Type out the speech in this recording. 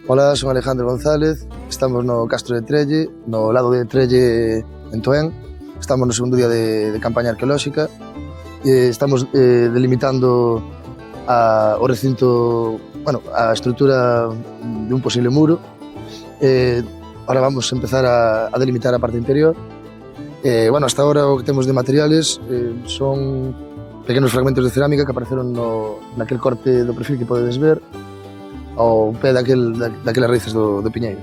Ola, son Alejandro González, estamos no Castro de Trelle, no lado de Trelle en Toén. Estamos no segundo día de campaña arqueolóxica e estamos delimitando o recinto, bueno, a estrutura de un posible muro. Ahora vamos a empezar a delimitar a parte interior. Bueno, hasta ahora o que temos de materiales son pequenos fragmentos de cerámica que apareceron naquel corte do perfil que podedes ver ao pé daquelas raíces do piñeiro.